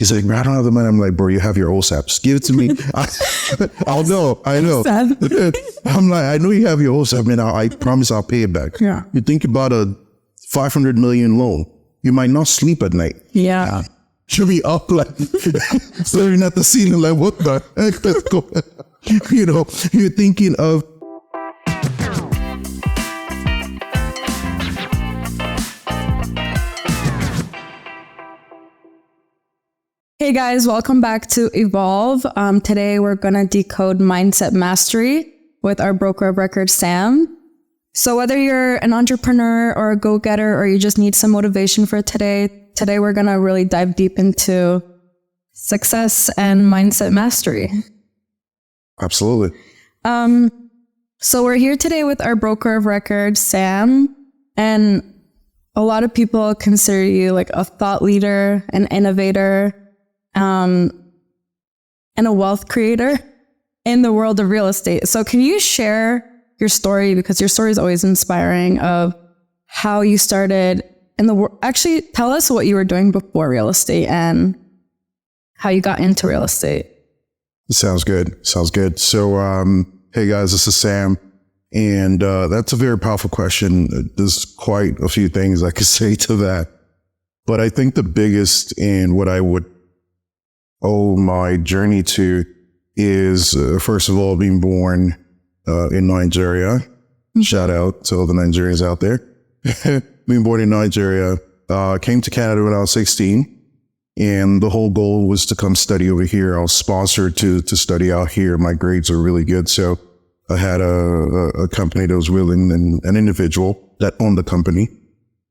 He's like, bro, I don't have the money. I'm like, bro, you have your OSAP. Just give it to me. I know. I'm like, I know you have your OSAP, man. I promise I'll pay it back. Yeah. You think about a 500 million loan. You might not sleep at night. Yeah. She'll be up like staring at the ceiling like, what the heck? Let's go. You know, you're thinking of. Hey guys, welcome back to Evolve. Today we're going to decode mindset mastery with our broker of record, Sam. So whether you're an entrepreneur or a go-getter or you just need some motivation for today we're going to really dive deep into success and mindset mastery. Absolutely. So we're here today with our broker of record, Sam, and a lot of people consider you like a thought leader, an innovator, and a wealth creator in the world of real estate. So can you share your story, because your story is always inspiring, of how you started in the world? Actually, tell us what you were doing before real estate and how you got into real estate. Sounds good. So, hey guys, this is Sam. And that's a very powerful question. There's quite a few things I could say to that. But I think the biggest and what I would owe my journey to is, first of all, being born in Nigeria. Mm-hmm. Shout out to all the Nigerians out there. Being born in Nigeria, came to Canada when I was 16. And the whole goal was to come study over here. I was sponsored to study out here. My grades are really good. So I had a company that was willing, and an individual that owned the company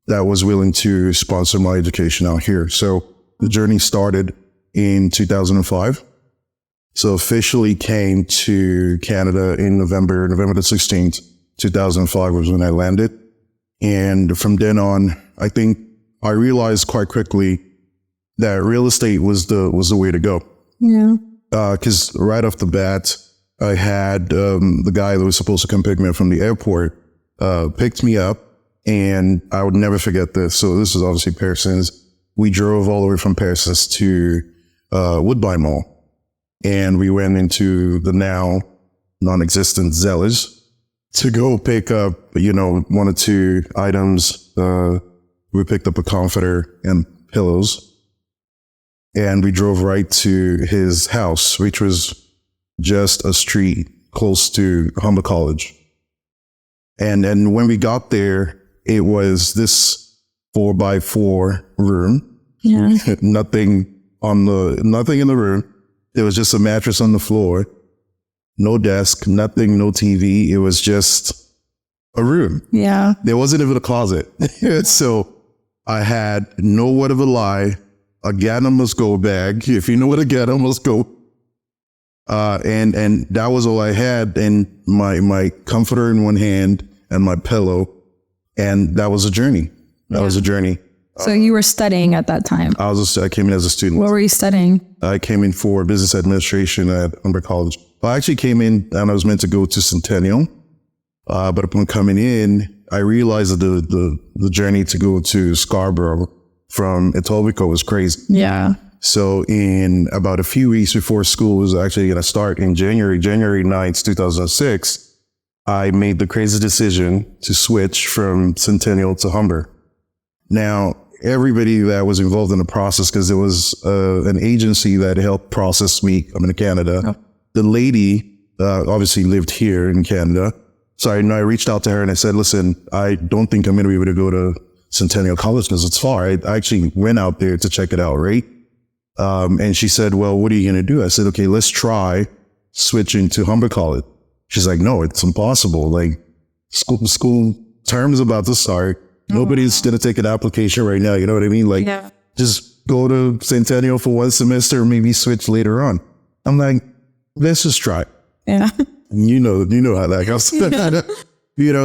that was willing to sponsor my education out here. So the journey started in 2005. So officially came to Canada in November the 16th, 2005 was when I landed. And from then on, I think I realized quite quickly that real estate was the way to go. Yeah. Cause right off the bat, I had, the guy that was supposed to come pick me up from the airport, picked me up, and I would never forget this. So this is obviously Pearson's. We drove all the way from Pearson's to, Woodbine Mall. And we went into the now non-existent Zellers to go pick up, one or two items. We picked up a comforter and pillows. And we drove right to his house, which was just a street close to Humber College. And then when we got there, it was this 4x4 room. Yeah. Nothing in the room. There was just a mattress on the floor, no desk, nothing, no TV. It was just a room. Yeah. There wasn't even a closet. So I had no word of a lie, a Gather Must Go bag. If you know what a Gather Must Go. And that was all I had, and my comforter in one hand and my pillow. And that was a journey. So you were studying at that time? I came in as a student. What were you studying? I came in for business administration at Humber College. I actually came in and I was meant to go to Centennial. But upon coming in, I realized that the journey to go to Scarborough from Etobicoke was crazy. Yeah. So in about a few weeks before school was actually going to start in January 9th, 2006, I made the crazy decision to switch from Centennial to Humber. Now, everybody that was involved in the process, because there was an agency that helped process me coming to Canada. Oh. The lady obviously lived here in Canada. So I reached out to her and I said, listen, I don't think I'm going to be able to go to Centennial College because it's far. I actually went out there to check it out, right? And she said, well, what are you going to do? I said, okay, let's try switching to Humber College. She's like, no, it's impossible. Like school term is about to start. Nobody's going to take an application right now. You know what I mean? Like, just go to Centennial for one semester, maybe switch later on. I'm like, let's just try. Yeah. You know how that goes.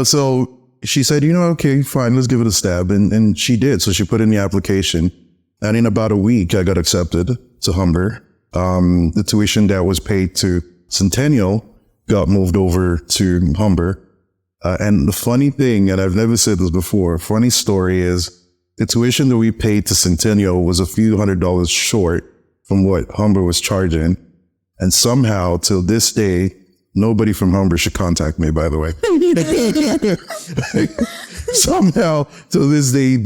So she said, okay, fine, let's give it a stab. And she did. So she put in the application. And in about a week, I got accepted to Humber. The tuition that was paid to Centennial got moved over to Humber. And the funny thing, and I've never said this before, funny story is the tuition that we paid to Centennial was a few $100s short from what Humber was charging. And somehow, till this day, nobody from Humber should contact me, by the way. Somehow, till this day,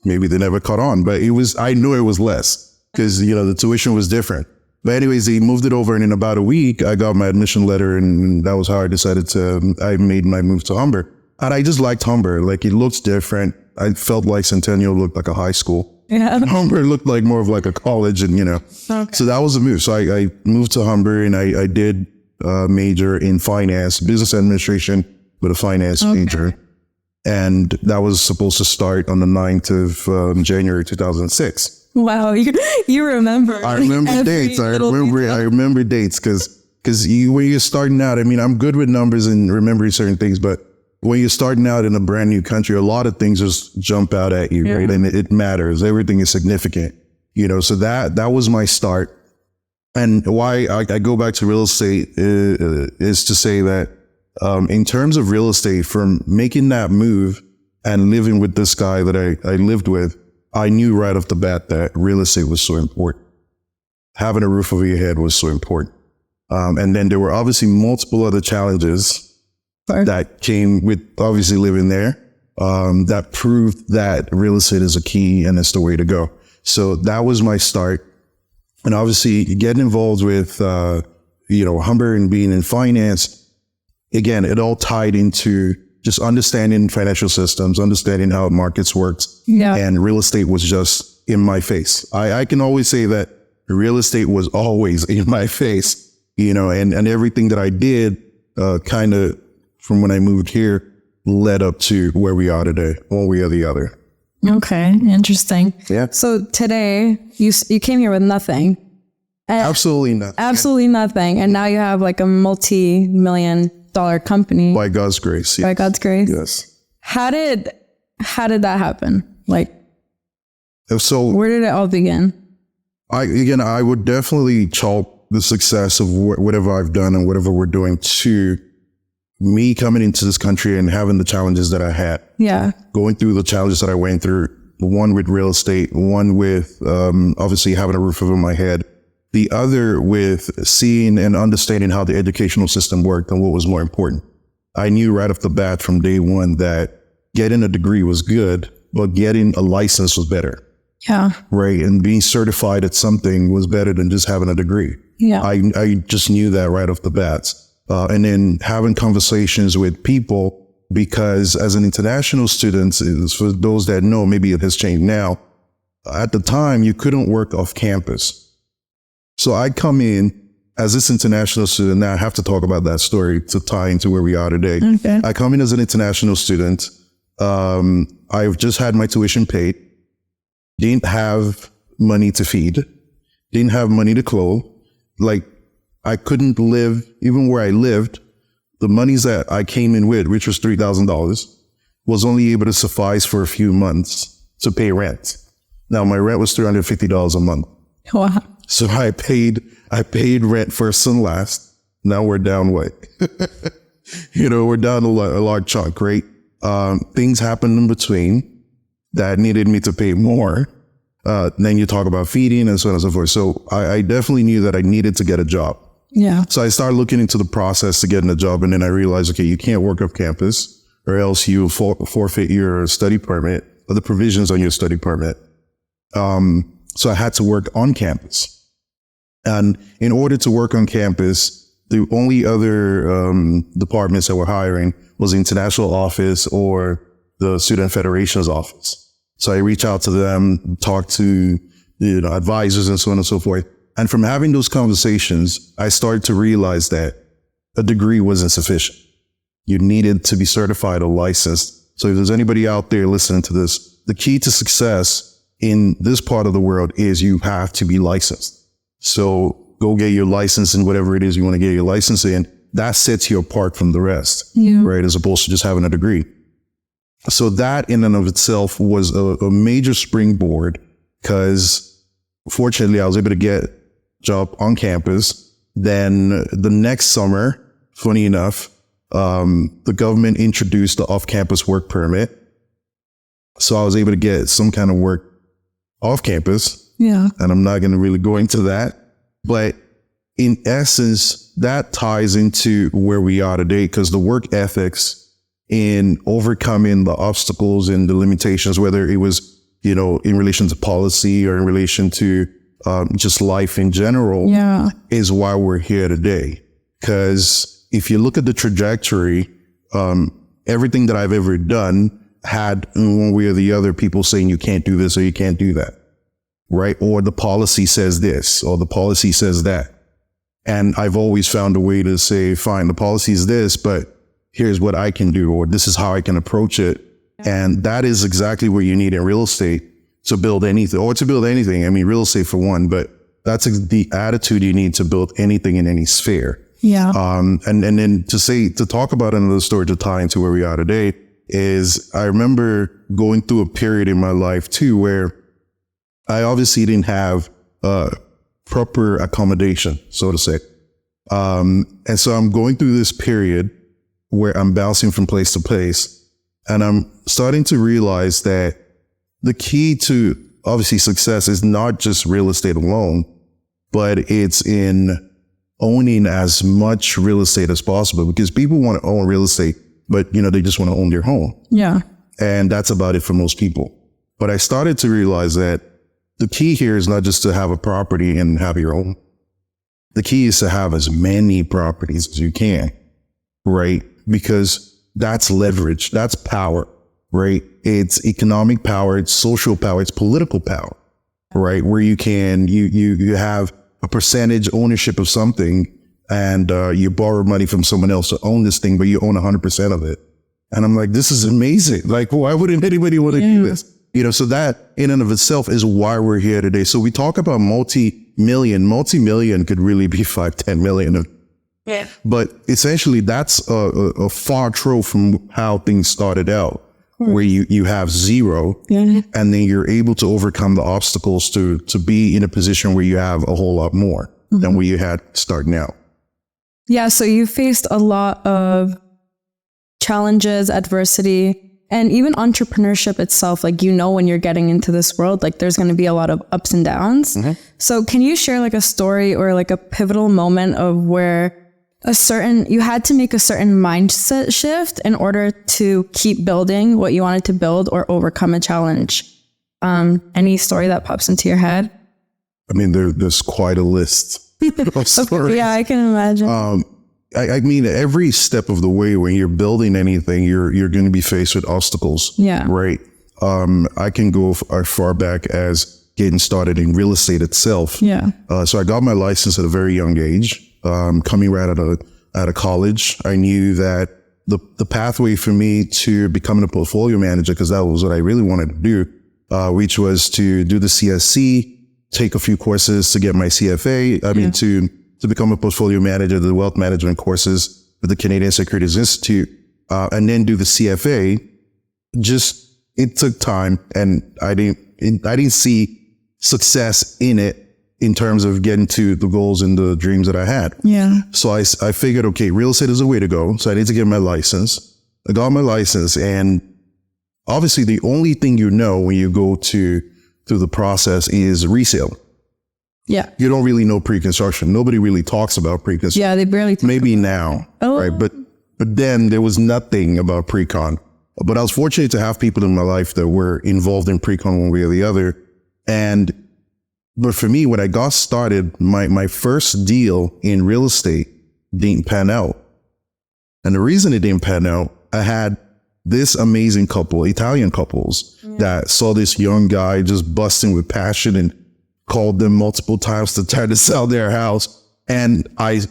maybe they never caught on, but I knew it was less because, the tuition was different. But anyways, they moved it over, and in about a week, I got my admission letter, and that was how I made my move to Humber. And I just liked Humber. Like, it looks different. I felt like Centennial looked like a high school. Yeah. Humber looked like more of like a college, and Okay. So that was a move. So I moved to Humber, and I did major in finance, business administration with a finance major. And that was supposed to start on the 9th of January 2006. Wow, you remember. I remember dates. I remember dates because when you're starting out, I mean, I'm good with numbers and remembering certain things, but when you're starting out in a brand new country, a lot of things just jump out at you, right? And it matters. Everything is significant, so that was my start. And why I go back to real estate is to say that in terms of real estate, from making that move and living with this guy that I lived with, I knew right off the bat that real estate was so important. Having a roof over your head was so important. And then there were obviously multiple other challenges that came with obviously living there that proved that real estate is a key and it's the way to go. So that was my start. And obviously getting involved with, Humber and being in finance, again, it all tied into just understanding financial systems, understanding how markets worked. Yeah. And real estate was just in my face. I can always say that real estate was always in my face, and everything that I did kind of from when I moved here led up to where we are today, one way or the other. Okay, interesting. Yeah. So today you came here with nothing. Absolutely nothing. Absolutely nothing. And now you have like a multi-million-dollar company. By God's grace. Yes. By God's grace. Yes. How did that happen? Like, so where did it all begin? I would definitely chalk the success of whatever I've done and whatever we're doing to me coming into this country and having the challenges that I had. Yeah. Going through the challenges that I went through, one with real estate, one with obviously having a roof over my head, the other with seeing and understanding how the educational system worked and what was more important. I knew right off the bat from day one that getting a degree was good, but getting a license was better. Yeah. Right. And being certified at something was better than just having a degree. Yeah. I just knew that right off the bat. And then having conversations with people, because as an international student, for those that know, maybe it has changed now. At the time, you couldn't work off campus. So I come in as this international student. Now I have to talk about that story to tie into where we are today. Okay. I come in as an international student. I've just had my tuition paid. Didn't have money to feed. Didn't have money to clothe. Like, I couldn't live, even where I lived, the monies that I came in with, which was $3,000, was only able to suffice for a few months to pay rent. Now, my rent was $350 a month. Wow. So I paid rent first and last. Now we're down what? We're down a large chunk, right? Things happened in between that needed me to pay more. Then you talk about feeding and so on and so forth. So I definitely knew that I needed to get a job. Yeah. So I started looking into the process to getting a job. And then I realized, okay, you can't work off campus or else you forfeit your study permit or the provisions on your study permit. So I had to work on campus. And in order to work on campus, the only other departments that were hiring was the international office or the student federation's office. So I reached out to them, talked to advisors and so on and so forth. And from having those conversations, I started to realize that a degree wasn't sufficient. You needed to be certified or licensed. So if there's anybody out there listening to this, the key to success in this part of the world is you have to be licensed. So go get your license in whatever it is you want to get your license in. That sets you apart from the rest, right? As opposed to just having a degree. So that in and of itself was a major springboard because fortunately I was able to get a job on campus. Then the next summer, funny enough, the government introduced the off-campus work permit. So I was able to get some kind of work off campus. Yeah. And I'm not going to really go into that. But in essence, that ties into where we are today, because the work ethics in overcoming the obstacles and the limitations, whether it was, you know, in relation to policy or in relation to just life in general, is why we're here today. Because if you look at the trajectory, everything that I've ever done had in one way or the other people saying you can't do this or you can't do that, right? Or the policy says this or the policy says that. And I've always found a way to say, fine, the policy is this, but here's what I can do, or this is how I can approach it. And that is exactly what you need in real estate to build anything, or to build anything. I mean, real estate for one, but that's the attitude you need to build anything in any sphere. Yeah. And then to talk about another story to tie into where we are today is I remember going through a period in my life too, where I obviously didn't have, proper accommodation, so to say. And so I'm going through this period where I'm bouncing from place to place, and I'm starting to realize that the key to obviously success is not just real estate alone, but it's in owning as much real estate as possible, because people want to own real estate, but you know, they just want to own their home. Yeah. And that's about it for most people. But I started to realize that the key here is not just to have a property and have your own. The key is to have as many properties as you can, right? Because that's leverage, that's power, right? It's economic power, it's social power, it's political power, right? Where you can, you have a percentage ownership of something, and you borrow money from someone else to own this thing, but you own 100% of it. And I'm like, this is amazing. Like, why wouldn't anybody want to do this? You know, so that in and of itself is why we're here today. So we talk about multi-million could really be 5-10 million. Yeah. But essentially that's a far trough from how things started out, where you have zero, and then you're able to overcome the obstacles to be in a position where you have a whole lot more than what you had starting out. Yeah. So you faced a lot of challenges, adversity, and even entrepreneurship itself. Like, you know, when you're getting into this world, like there's going to be a lot of ups and downs. So can you share like a story or like a pivotal moment of where you had to make a certain mindset shift in order to keep building what you wanted to build or overcome a challenge? Any story that pops into your head? I mean, there's quite a list of stories. Yeah, I can imagine. I mean, every step of the way when you're building anything, you're going to be faced with obstacles. Yeah. Right. I can go as far back as getting started in real estate itself. Yeah. So I got my license at a very young age. Coming right out of college, I knew that the pathway for me to becoming a portfolio manager, because that was what I really wanted to do, which was to do the CSC, take a few courses to get my CFA. I mean, to become a portfolio manager, the wealth management courses with the Canadian Securities Institute, and then do the CFA. Just, it took time, and I didn't see success in it in terms of getting to the goals and the dreams that I had. Yeah. So I figured, okay, real estate is the way to go. So I need to get my license. I got my license, and obviously the only thing you know when you go through the process is resale. Yeah. You don't really know pre-construction. Nobody really talks about pre-construction. Yeah, they barely talk. Maybe now, right? But then there was nothing about pre-con. But I was fortunate to have people in my life that were involved in pre-con one way or the other. But for me, when I got started, my first deal in real estate didn't pan out. And the reason it didn't pan out, I had this amazing couple, Italian couples, that saw this young guy just busting with passion and called them multiple times to try to sell their house. And I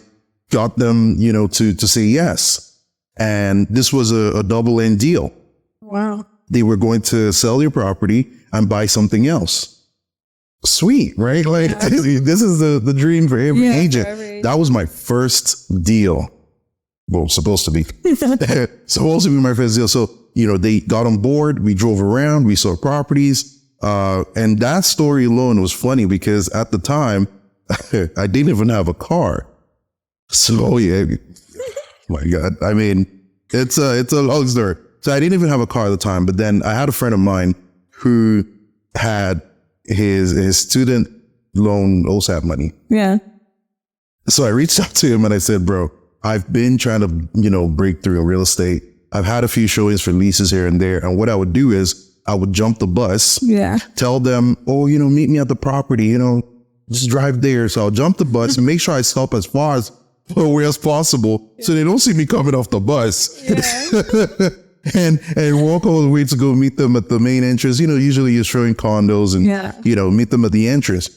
got them, you know, to say yes. And this was a double-end deal. Wow. They were going to sell their property and buy something else. Sweet, right? Like, this is the dream for every agent. For every agent. That was my first deal. Well, supposed to be. Supposed to be my first deal. So, you know, they got on board. We drove around. We saw properties. And that story alone was funny because at the time, I didn't even have a car. So, yeah, my God. I mean, it's a long story. So I didn't even have a car at the time. But then I had a friend of mine who had his student loan OSAP money. Yeah. So I reached out to him and I said, bro, I've been trying to, break through in real estate. I've had a few showings for leases here and there. And what I would do is I would jump the bus, tell them, oh, meet me at the property, just drive there. So I'll jump the bus and make sure I stop as far away as possible so they don't see me coming off the bus. Yeah. and walk all the way to go meet them at the main entrance. Usually you're showing condos and, meet them at the entrance.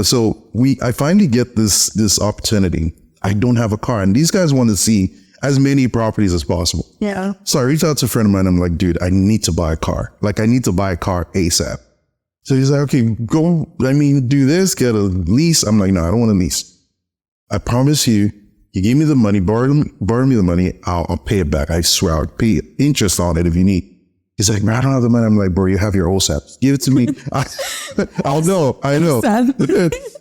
So I finally get this opportunity. I don't have a car and these guys want to see as many properties as possible. Yeah. So I reached out to a friend of mine. I'm like, dude, I need to buy a car. I need to buy a car ASAP. So he's like, okay, do this, get a lease. I'm like, no, I don't want a lease. I promise you give me the money, borrow me the money. I'll pay it back. I swear I'll pay interest on it if you need. He's like, man, I don't have the money. I'm like, bro, you have your OSAP. Give it to me. I know.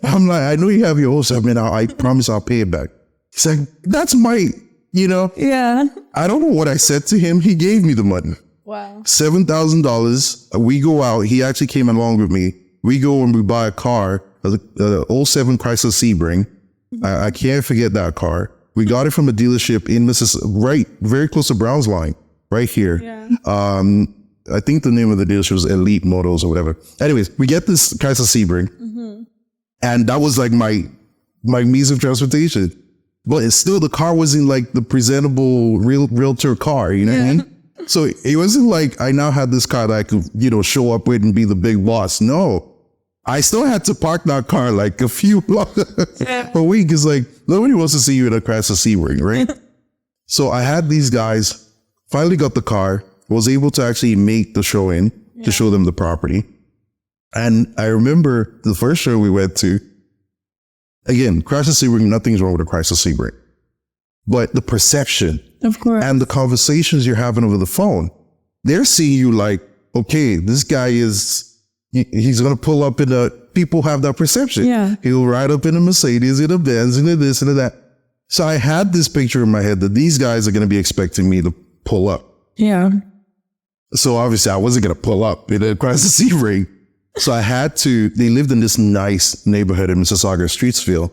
I'm like, I know you have your OSAP, man. I promise I'll pay it back. He's like, that's my, Yeah. I don't know what I said to him. He gave me the money. Wow. $7,000. We go out. He actually came along with me. We go and we buy a car, a 07 Chrysler Sebring. I can't forget that car. We got it from a dealership in Mississippi, very close to Brown's Line, right here. Yeah. I think the name of the dealership was Elite Motors or whatever. Anyways, we get this Chrysler Sebring, and that was like my means of transportation. But it's still, the car wasn't like the presentable realtor car, what I mean? So it wasn't like I now had this car that I could, show up with and be the big boss. No, I still had to park that car like a few blocks a week. Because like nobody wants to see you in a Chrysler Sebring, right? So I had these guys, finally got the car, was able to actually make the show in to show them the property. And I remember the first show we went to, again, Chrysler Sebring, nothing's wrong with a Chrysler Sebring. But the perception of course, and the conversations you're having over the phone, they're seeing you like, okay, this guy he's going to pull up people have that perception. Yeah. He'll ride up in a Mercedes, in a Benz, in a this and a that. So I had this picture in my head that these guys are going to be expecting me to pull up. Yeah. So obviously I wasn't going to pull up in a Chrysler Sebring. So they lived in this nice neighborhood in Mississauga, Streetsville.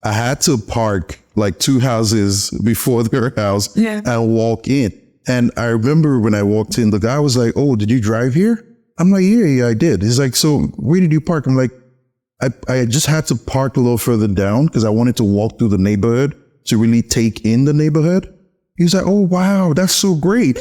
I had to park like 2 houses before their house and walk in. And I remember when I walked in, the guy was like, oh, did you drive here? I'm like, yeah, I did. He's like, so where did you park? I'm like, I just had to park a little further down because I wanted to walk through the neighborhood to really take in the neighborhood. He was like, oh, wow, that's so great.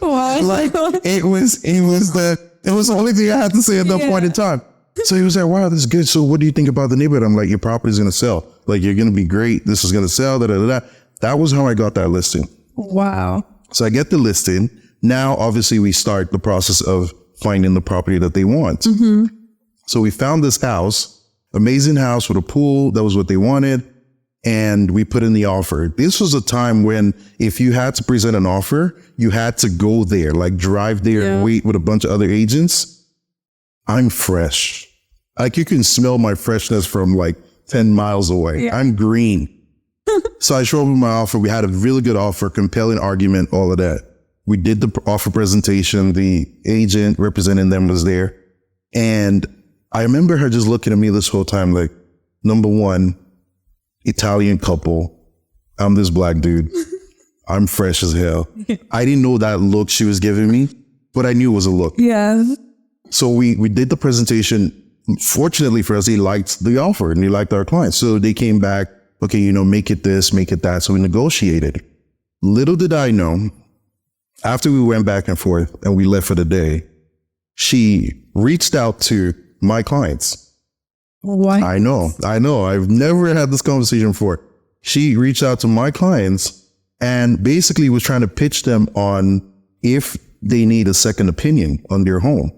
Wow. Like it was the only thing I had to say at that point in time. So he was like, wow, this is good. So what do you think about the neighborhood? I'm like, your property's going to sell. Like, you're going to be great. This is going to sell. That was how I got that listing. Wow. So I get the listing. Now, obviously, we start the process of finding the property that they want. Mm-hmm. So we found this house, amazing house with a pool. That was what they wanted. And we put in the offer. This was a time when if you had to present an offer, you had to go there, like drive there and wait with a bunch of other agents. I'm fresh. Like you can smell my freshness from like 10 miles away. Yeah. I'm green. So I showed up with my offer. We had a really good offer, compelling argument, all of that. We did the offer presentation. The agent representing them was there. And I remember her just looking at me this whole time, like, number one, Italian couple. I'm this black dude. I'm fresh as hell. I didn't know that look she was giving me, but I knew it was a look. Yeah. So we did the presentation. Fortunately for us, he liked the offer and he liked our client. So they came back, okay, make it this, make it that. So we negotiated. Little did I know, after we went back and forth and we left for the day, she reached out to my clients. What? I know. I've never had this conversation before. She reached out to my clients and basically was trying to pitch them on if they need a second opinion on their home.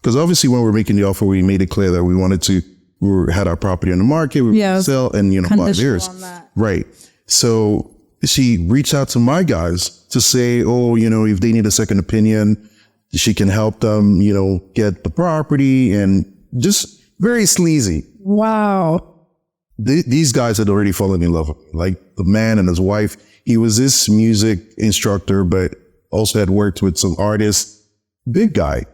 Because obviously when we were making the offer, we made it clear that we had our property on the market, we were sell and, 5 years. Right. So she reached out to my guys to say, if they need a second opinion, she can help them, get the property and just very sleazy. Wow. These guys had already fallen in love with me. Like the man and his wife, he was this music instructor, but also had worked with some artists. Big guy.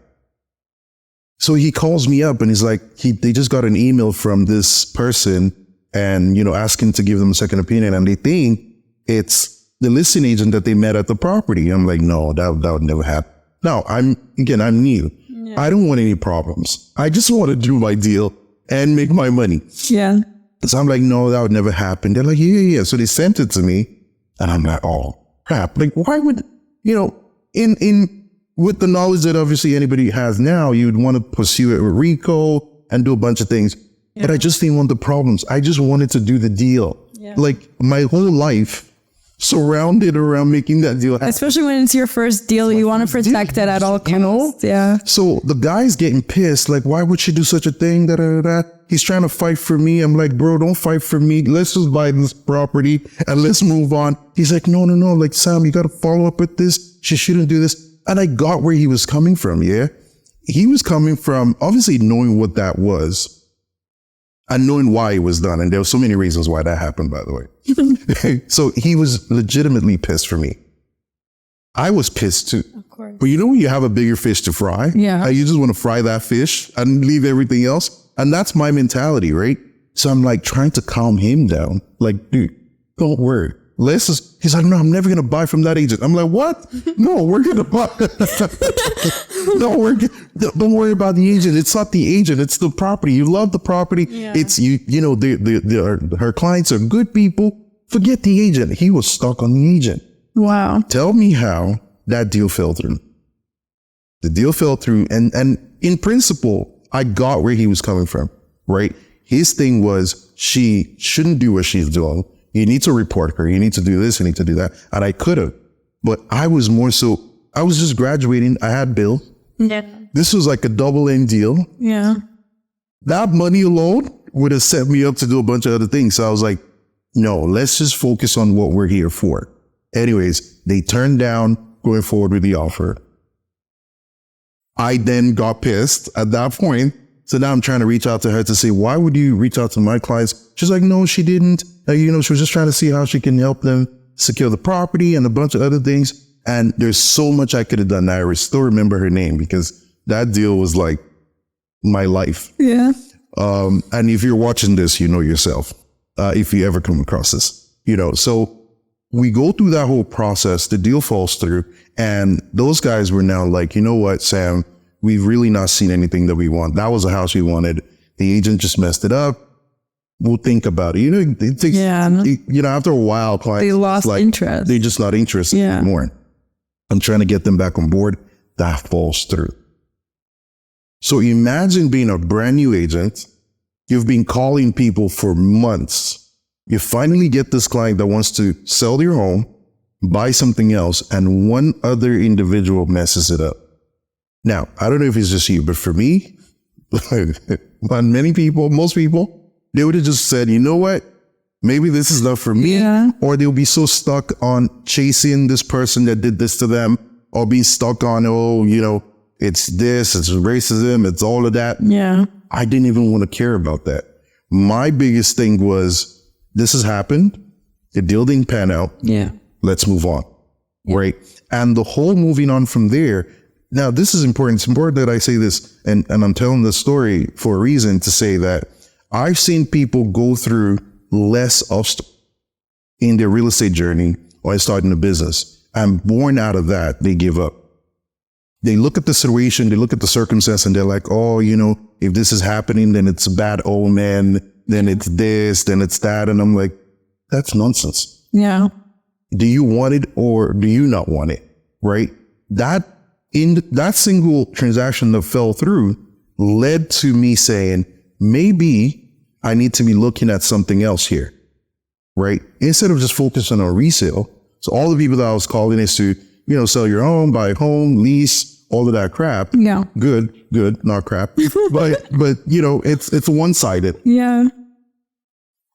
So he calls me up and he's like, they just got an email from this person and, asking to give them a second opinion. And they think it's the listing agent that they met at the property. I'm like, no, that would never happen. No, I'm new. Yeah. I don't want any problems. I just want to do my deal and make my money. Yeah. So I'm like, no, that would never happen. They're like, yeah. So they sent it to me and I'm like, oh crap. Like, why would, with the knowledge that obviously anybody has now, you'd want to pursue it with RICO and do a bunch of things. Yeah. But I just didn't want the problems. I just wanted to do the deal. Yeah. Like my whole life surrounded around making that deal happen. Especially when it's your first deal, you want to protect it at all costs. Yeah. So the guy's getting pissed. Like, why would she do such a thing? He's trying to fight for me. I'm like, bro, don't fight for me. Let's just buy this property and let's move on. He's like, no. Like, Sam, you got to follow up with this. She shouldn't do this. And I got where he was coming from. Yeah. He was coming from obviously knowing what that was and knowing why it was done. And there were so many reasons why that happened, by the way. So he was legitimately pissed for me. I was pissed too. Of course. But when you have a bigger fish to fry, yeah, you just want to fry that fish and leave everything else. And that's my mentality, right? So I'm like trying to calm him down. Like, dude, don't worry. He's like, no, I'm never going to buy from that agent. I'm like, what? No, we're going to buy. No, don't worry about the agent. It's not the agent. It's the property. You love the property. Yeah. It's her clients are good people. Forget the agent. He was stuck on the agent. Wow. Tell me how that deal fell through. The deal fell through. And in principle, I got where he was coming from, right? His thing was she shouldn't do what she's doing. You need to report her. You need to do this. You need to do that. And I could have, but I was just graduating. I had bills. Yeah. This was like a double-end deal. Yeah. That money alone would have set me up to do a bunch of other things. So I was like, no, let's just focus on what we're here for. Anyways, they turned down going forward with the offer. I then got pissed at that point. So now I'm trying to reach out to her to say, why would you reach out to my clients? She's like, no, she didn't. She was just trying to see how she can help them secure the property and a bunch of other things. And there's so much I could have done. I still remember her name because that deal was like my life. Yeah. And if you're watching this, you know yourself, if you ever come across this, so we go through that whole process, the deal falls through, and those guys were now like, you know what, Sam, we've really not seen anything that we want. That was a house we wanted. The agent just messed it up. We'll think about it. It takes, after a while, clients, they lost interest. They're just not interested anymore. I'm trying to get them back on board. That falls through. So imagine being a brand new agent. You've been calling people for months. You finally get this client that wants to sell your home, buy something else, and one other individual messes it up. Now, I don't know if it's just you, but for me, but most people, they would have just said, you know what? Maybe this is not for me. Yeah. Or they'll be so stuck on chasing this person that did this to them, or be stuck on, it's this, it's racism, it's all of that. Yeah. I didn't even want to care about that. My biggest thing was, this has happened. The deal didn't pan out. Yeah. Let's move on. Yeah. Right. And the whole moving on from there. Now, this is important. It's important that I say this, and I'm telling this story for a reason, to say that I've seen people go through less obstacles in their real estate journey or starting a business. And born out of that, they give up. They look at the situation, they look at the circumstance, and they're like, oh, if this is happening, then it's a bad omen, then it's this, then it's that. And I'm like, that's nonsense. Yeah. Do you want it or do you not want it? Right? That single transaction that fell through led to me saying, maybe I need to be looking at something else here. Right? Instead of just focusing on resale. So all the people that I was calling is to, sell your home, buy a home, lease, all of that crap. Yeah. Good, not crap. but it's one-sided. Yeah.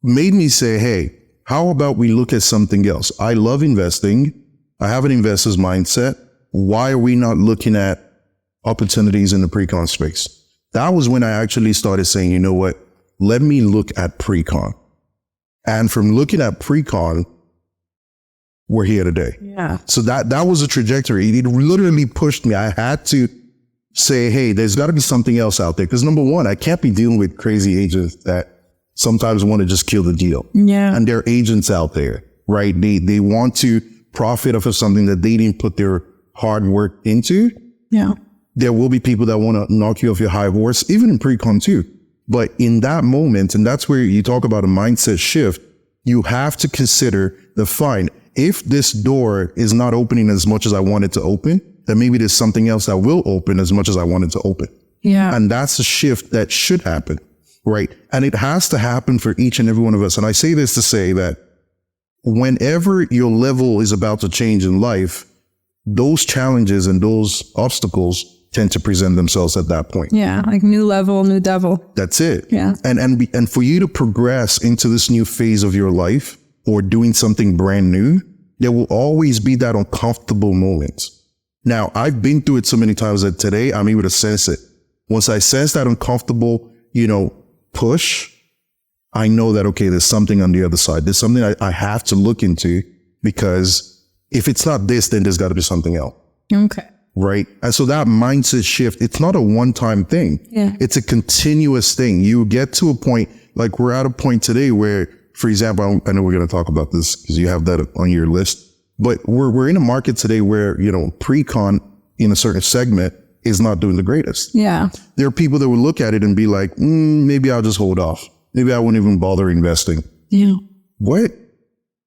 Made me say, hey, how about we look at something else? I love investing. I have an investor's mindset. Why are we not looking at opportunities in the pre-con space? That was when I actually started saying, you know what? Let me look at pre-con. And from looking at pre-con, we're here today. Yeah. So that was a trajectory. It literally pushed me. I had to say, hey, there's got to be something else out there. Because number one, I can't be dealing with crazy agents that sometimes want to just kill the deal. Yeah. And there are agents out there, right? They want to profit off of something that they didn't put their hard work into. Yeah. There will be people that want to knock you off your high horse, even in pre-con too. But in that moment, and that's where you talk about a mindset shift, you have to consider the fine. If this door is not opening as much as I want it to open, then maybe there's something else that will open as much as I want it to open. Yeah. And that's a shift that should happen, right? And it has to happen for each and every one of us. And I say this to say that whenever your level is about to change in life, those challenges and those obstacles tend to present themselves at that point. Yeah, like new level, new devil. That's it. Yeah. And for you to progress into this new phase of your life or doing something brand new, there will always be that uncomfortable moment. Now, I've been through it so many times that today I'm able to sense it. Once I sense that uncomfortable, push, I know that, okay, there's something on the other side. There's something I have to look into, because if it's not this, then there's got to be something else. Okay. Right. And so that mindset shift, it's not a one-time thing. Yeah. It's a continuous thing. You get to a point, like we're at a point today where, for example, I know we're going to talk about this because you have that on your list, but we're in a market today where, pre-con in a certain segment is not doing the greatest. Yeah. There are people that will look at it and be like, maybe I'll just hold off. Maybe I won't even bother investing. Yeah. What?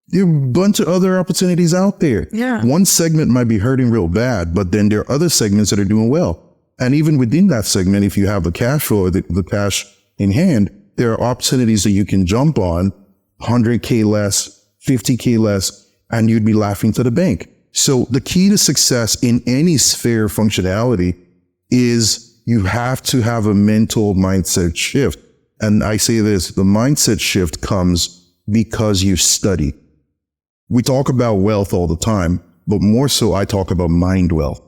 There are a bunch of other opportunities out there. Yeah. One segment might be hurting real bad, but then there are other segments that are doing well. And even within that segment, if you have the cash flow, the cash in hand, there are opportunities that you can jump on, 100K less, 50K less, and you'd be laughing to the bank. So the key to success in any sphere of functionality is you have to have a mental mindset shift. And I say this, the mindset shift comes because you study. We talk about wealth all the time, but more so I talk about mind wealth.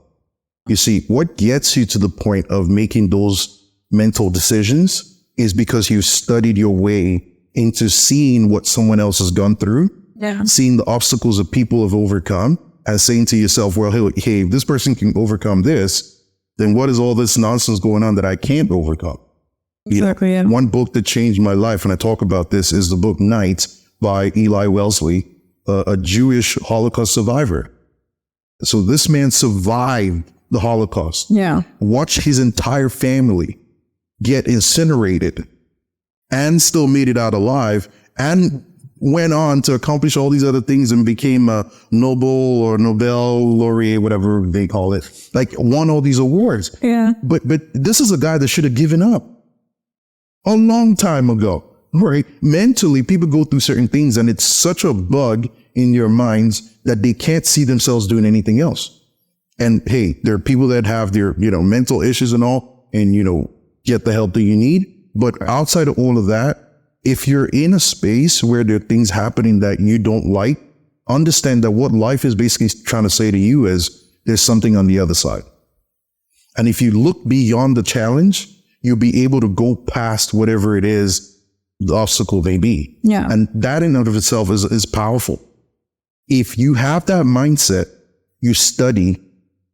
You see, what gets you to the point of making those mental decisions is because you studied your way into seeing what someone else has gone through, seeing the obstacles that people have overcome, and saying to yourself, well, hey, if this person can overcome this, then what is all this nonsense going on that I can't overcome? Exactly. Yeah. One book that changed my life, and I talk about this, is the book Night by Eli Wellesley, a Jewish Holocaust survivor. So this man survived the Holocaust. Yeah. Watched his entire family get incinerated and still made it out alive, and went on to accomplish all these other things and became a Nobel or Nobel laureate, whatever they call it, like won all these awards. Yeah. But this is a guy that should have given up a long time ago, right? Mentally, people go through certain things and it's such a bug in your minds that they can't see themselves doing anything else. And hey, there are people that have their, mental issues and all, and, get the help that you need. But outside of all of that, if you're in a space where there are things happening that you don't like, understand that what life is basically trying to say to you is there's something on the other side. And if you look beyond the challenge, you'll be able to go past whatever it is the obstacle may be. Yeah. And that in and of itself is powerful. If you have that mindset, you study,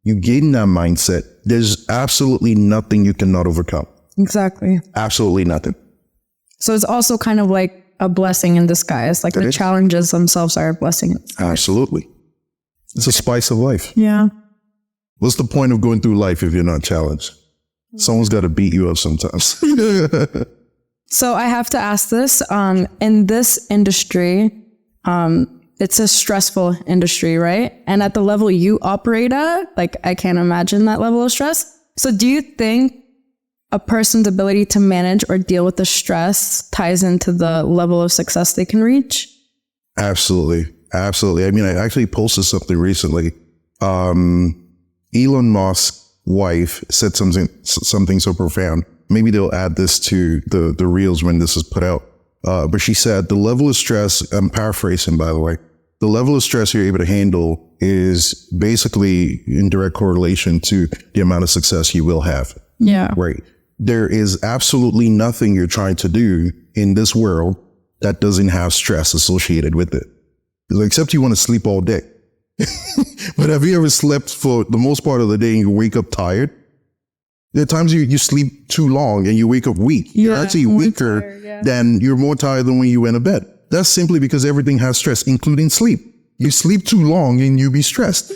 you gain that mindset, there's absolutely nothing you cannot overcome. Exactly. Absolutely nothing. So it's also kind of like a blessing in disguise. Like the challenges themselves are a blessing. Absolutely. It's a spice of life. Yeah. What's the point of going through life if you're not challenged? Someone's got to beat you up sometimes. So I have to ask this. In this industry, it's a stressful industry, right? And at the level you operate at, like I can't imagine that level of stress. So do you think a person's ability to manage or deal with the stress ties into the level of success they can reach? Absolutely. Absolutely. I mean, I actually posted something recently. Elon Musk's wife said something so profound. Maybe they'll add this to the reels when this is put out. But she said the level of stress, I'm paraphrasing, by the way, the level of stress you're able to handle is basically in direct correlation to the amount of success you will have. Yeah. Right. There is absolutely nothing you're trying to do in this world that doesn't have stress associated with it. Except you want to sleep all day. But have you ever slept for the most part of the day and you wake up tired? There are times you sleep too long and you wake up weak. You're actually weaker you're more tired than when you went to bed. That's simply because everything has stress, including sleep. You sleep too long and you be stressed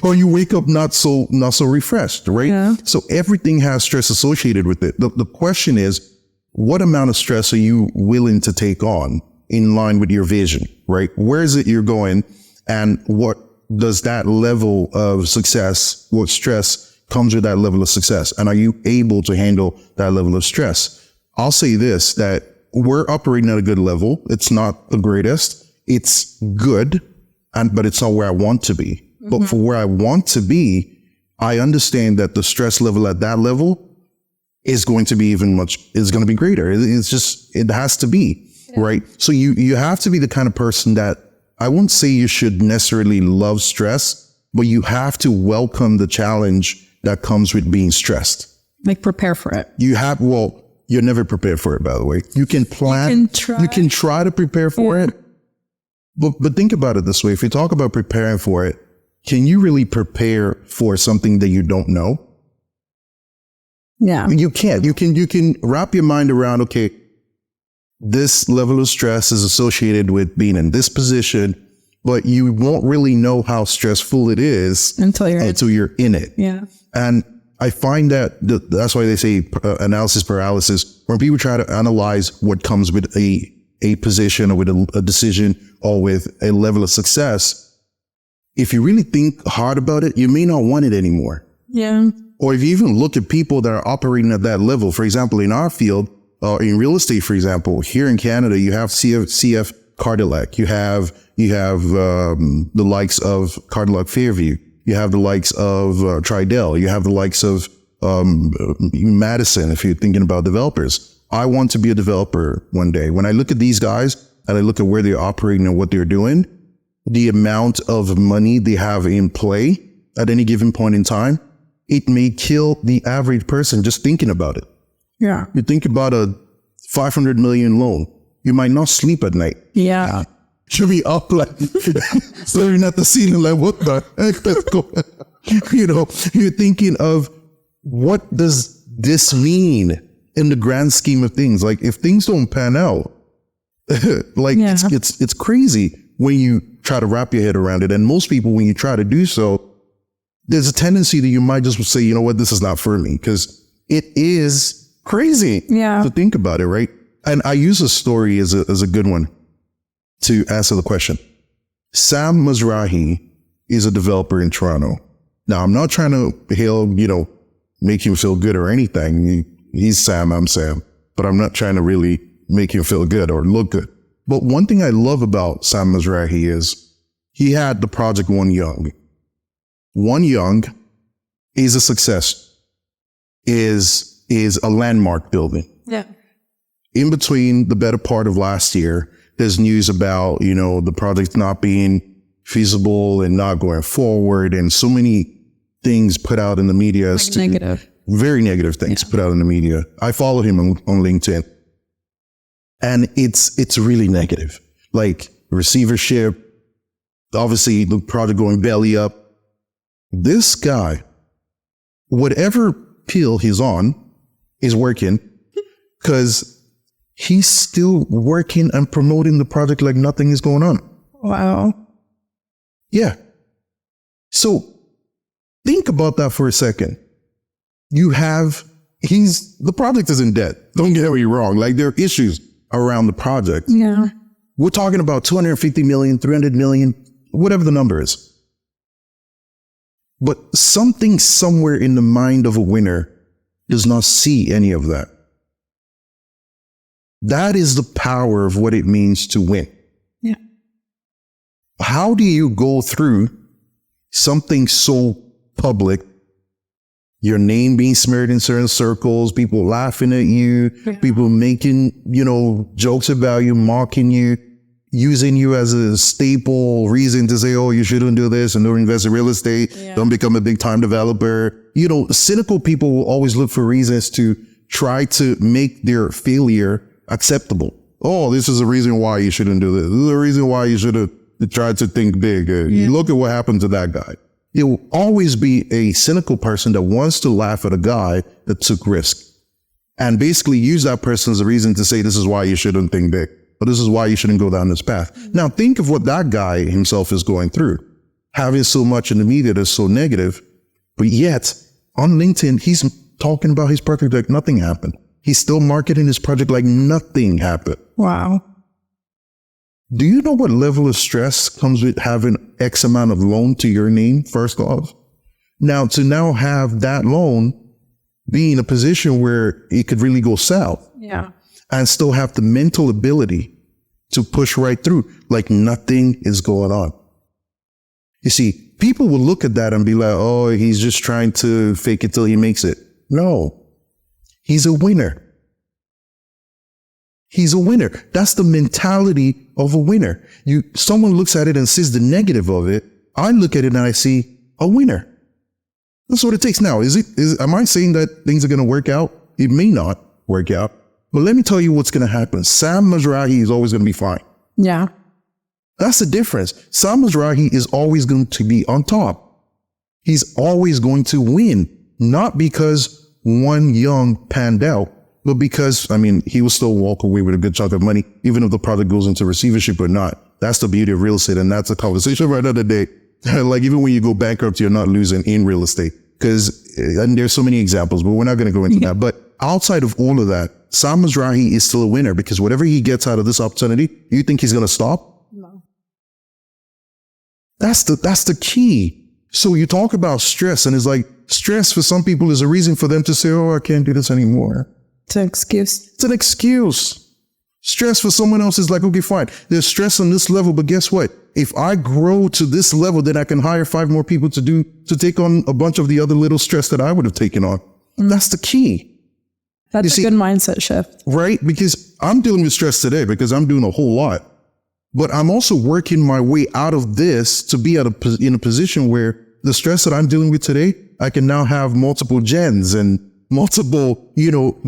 or you wake up not so refreshed, right? Yeah. So everything has stress associated with it. The question is, what amount of stress are you willing to take on in line with your vision, right? Where is it you're going? And what does that level of success, what stress comes with that level of success? And are you able to handle that level of stress? I'll say this, that we're operating at a good level. It's not the greatest. It's good, but it's not where I want to be. Mm-hmm. But for where I want to be, I understand that the stress level at that level is going to be is going to be greater. It has to be, right? So you have to be the kind of person that, I won't say you should necessarily love stress, but you have to welcome the challenge that comes with being stressed. Like prepare for it. You're never prepared for it, by the way. You can plan, you can try to prepare for it. But think about it this way. If you talk about preparing for it, can you really prepare for something that you don't know? Yeah. You can't. You can wrap your mind around, okay, this level of stress is associated with being in this position, but you won't really know how stressful it is until you're in it. Yeah. And I find that's why they say analysis paralysis, when people try to analyze what comes with a position or with a decision or with a level of success. If you really think hard about it, you may not want it anymore. Yeah. Or if you even look at people that are operating at that level, for example, in our field, in real estate, for example, here in Canada, you have CF Cardillac, you have the likes of Cardillac Fairview, you have the likes of Tridel, you have the likes of Madison, if you're thinking about developers. I want to be a developer one day. When I look at these guys and I look at where they're operating and what they're doing, the amount of money they have in play at any given point in time, it may kill the average person just thinking about it. Yeah. You think about a 500 million loan, you might not sleep at night. Yeah. Should be up like staring at the ceiling like, what the heck is going on? You're thinking of, what does this mean in the grand scheme of things? Like, if things don't pan out, it's crazy when you try to wrap your head around it. And most people, when you try to do so, there's a tendency that you might just say, you know what, this is not for me, because it is crazy to think about it, right? And I use a story as a good one to answer the question. Sam Mizrahi is a developer in Toronto. Now, I'm not trying to make him feel good or anything. He's Sam, I'm Sam, but I'm not trying to really make him feel good or look good. But one thing I love about Sam Mizrahi is he had the project One Young. One Young is a success, is a landmark building. Yeah. In between the better part of last year, there's news about, the project not being feasible and not going forward, and so many things put out in the media. Negative. Very negative things put out in the media. I follow him on LinkedIn. And it's really negative. Like receivership, obviously the project going belly up. This guy, whatever pill he's on, is working, because he's still working and promoting the project like nothing is going on. Wow. Yeah. So think about that for a second. The project is in debt. Don't get me wrong. Like, there are issues around the project. Yeah. We're talking about 250 million, 300 million, whatever the number is. But something somewhere in the mind of a winner does not see any of that. That is the power of what it means to win. Yeah. How do you go through something so public, your name being smeared in certain circles, people laughing at you, people making, jokes about you, mocking you, using you as a staple reason to say, oh, you shouldn't do this and don't invest in real estate, don't become a big time developer. Cynical people will always look for reasons to try to make their failure acceptable. Oh, this is a reason why you shouldn't do this. This is a reason why you should have tried to think big. You look at what happened to that guy. There will always be a cynical person that wants to laugh at a guy that took risk and basically use that person as a reason to say, this is why you shouldn't think big, or this is why you shouldn't go down this path. Now think of what that guy himself is going through, having so much in the media that's so negative, but yet on LinkedIn, he's talking about his project like nothing happened. He's still marketing his project like nothing happened. Wow. Do you know what level of stress comes with having X amount of loan to your name, first off? Now, to now have that loan be in a position where it could really go south. Yeah. And still have the mental ability to push right through like nothing is going on. You see, people will look at that and be like, oh, he's just trying to fake it till he makes it. No, he's a winner. He's a winner. That's the mentality of a winner. Someone looks at it and sees the negative of it. I look at it and I see a winner. That's what it takes. Now, am I saying that things are going to work out? It may not work out, but let me tell you what's going to happen. Sam Mizrahi is always going to be fine. Yeah. That's the difference. Sam Mizrahi is always going to be on top. He's always going to win, not because one young panned out, but because, he will still walk away with a good chunk of money, even if the product goes into receivership or not. That's the beauty of real estate. And that's a conversation for another day. Like even when you go bankrupt, you're not losing in real estate and there's so many examples, but we're not going to go into that. But outside of all of that, Sam Mizrahi is still a winner because whatever he gets out of this opportunity, you think he's going to stop? No. That's the key. So you talk about stress and it's like stress for some people is a reason for them to say, oh, I can't do this anymore. It's an excuse. It's an excuse. Stress for someone else is like, okay, fine. There's stress on this level, but guess what? If I grow to this level, then I can hire 5 more people to take on a bunch of the other little stress that I would have taken on. That's the key. That's a good mindset shift. Right? Because I'm dealing with stress today because I'm doing a whole lot, but I'm also working my way out of this to be in a position where the stress that I'm dealing with today, I can now have multiple gens and multiple,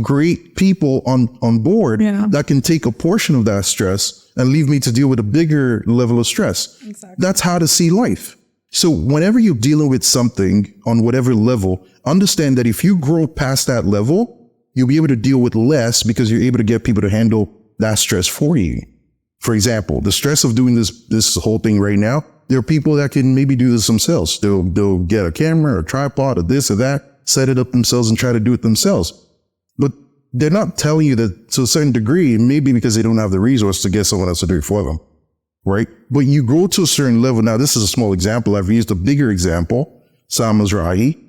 great people on board that can take a portion of that stress and leave me to deal with a bigger level of stress. Exactly. That's how to see life. So whenever you're dealing with something on whatever level, understand that if you grow past that level, you'll be able to deal with less because you're able to get people to handle that stress for you. For example, the stress of doing this whole thing right now, there are people that can maybe do this themselves. They'll get a camera or a tripod or this or that, set it up themselves and try to do it themselves. But they're not telling you that to a certain degree, maybe because they don't have the resource to get someone else to do it for them, right? But you grow to a certain level. Now, this is a small example. I've used a bigger example, Sam Mizrahi,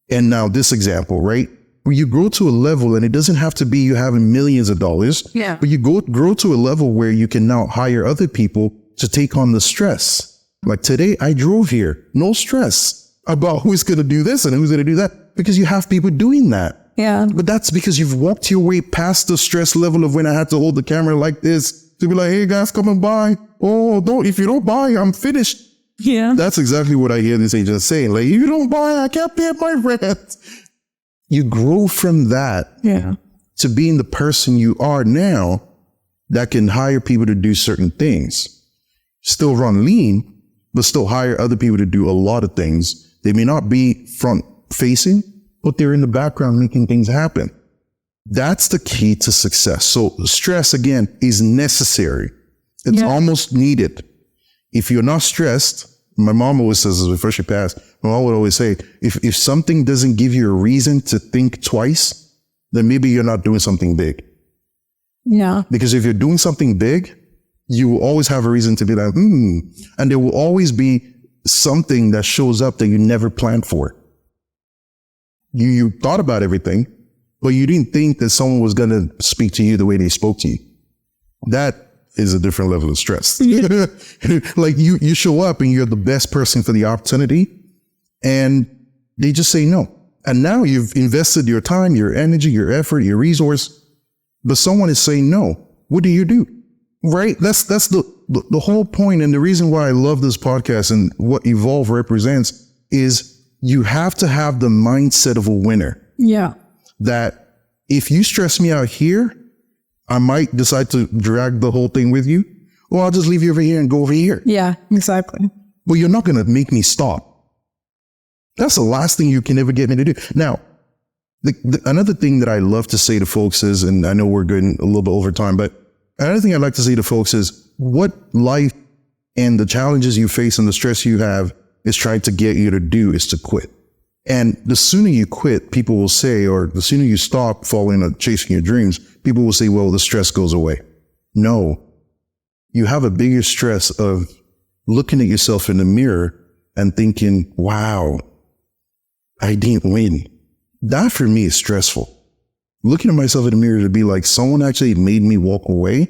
and now this example, right? Where you grow to a level, and it doesn't have to be you having millions of dollars, but you grow to a level where you can now hire other people to take on the stress. Like today, I drove here, no stress about who's going to do this and who's going to do that, because you have people doing that. Yeah. But that's because you've walked your way past the stress level of when I had to hold the camera like this to be like, hey guys, come and buy. Oh, if you don't buy, I'm finished. Yeah. That's exactly what I hear this agent saying. Like, if you don't buy, I can't pay my rent. You grow from that to being the person you are now that can hire people to do certain things. Still run lean, but still hire other people to do a lot of things. They may not be front facing, but they're in the background making things happen. That's the key to success. So stress, again, is necessary. It's almost needed. If you're not stressed, my mom always says this before she passed, my mom would always say, if something doesn't give you a reason to think twice, then maybe you're not doing something big. Yeah. Because if you're doing something big, you will always have a reason to be like, and there will always be something that shows up that you never planned for. You thought about everything, but you didn't think that someone was going to speak to you the way they spoke to you. That is a different level of stress. Like you show up and you're the best person for the opportunity and they just say no. And now you've invested your time, your energy, your effort, your resource, but someone is saying no. What do you do? Right? That's the whole point. And the reason why I love this podcast and what Evolve represents is you have to have the mindset of a winner. Yeah. That if you stress me out here, I might decide to drag the whole thing with you, or I'll just leave you over here and go over here. Yeah, exactly. But you're not going to make me stop. That's the last thing you can ever get me to do. Now, another thing that I love to say to folks is, and I know we're getting a little bit over time, but another thing I'd like to say to folks is what life and the challenges you face and the stress you have is trying to get you to do is to quit. And the sooner you quit, people will say, or the sooner you stop following or chasing your dreams, people will say, well, the stress goes away. No, you have a bigger stress of looking at yourself in the mirror and thinking, wow, I didn't win. That for me is stressful. Looking at myself in the mirror to be like, someone actually made me walk away.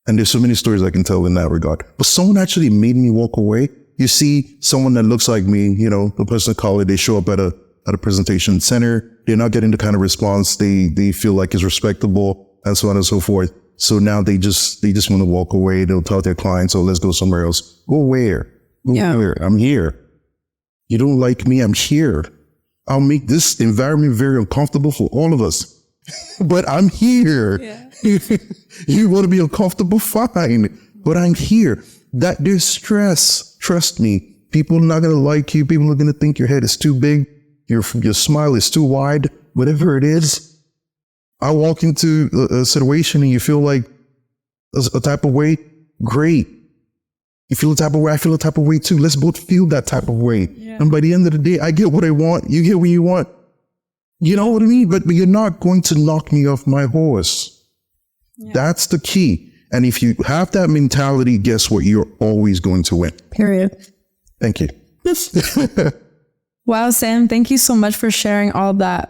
And there's so many stories I can tell in that regard. But someone actually made me walk away. You see someone that looks like me, you know, the person of color, they show up at a presentation center. They're not getting the kind of response they feel like is respectable and so on and so forth. So now they just want to walk away. They'll tell their clients, oh, let's go somewhere else. Go where? Go where? I'm here. You don't like me? I'm here. I'll make this environment very uncomfortable for all of us. But I'm here. Yeah. You want to be uncomfortable? Fine. But I'm here. That there's stress. Trust me. People are not going to like you. People are going to think your head is too big. Your smile is too wide. Whatever it is. I walk into a situation and you feel like a type of way. Great. You feel a type of way. I feel a type of way too. Let's both feel that type of way. Yeah. And by the end of the day, I get what I want. You get what you want. You know what I mean? But you're not going to knock me off my horse. Yeah. That's the key. And if you have that mentality, guess what? You're always going to win. Period. Thank you. Wow, Sam, thank you so much for sharing all that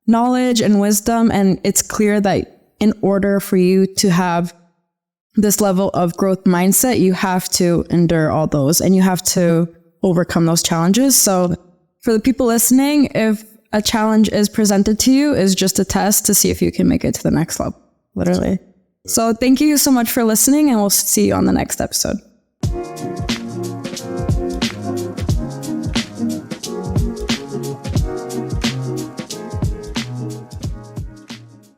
knowledge and wisdom. And it's clear that in order for you to have this level of growth mindset, you have to endure all those and you have to overcome those challenges. So for the people listening, if a challenge is presented to you, is just a test to see if you can make it to the next level, literally. So thank you so much for listening, and we'll see you on the next episode.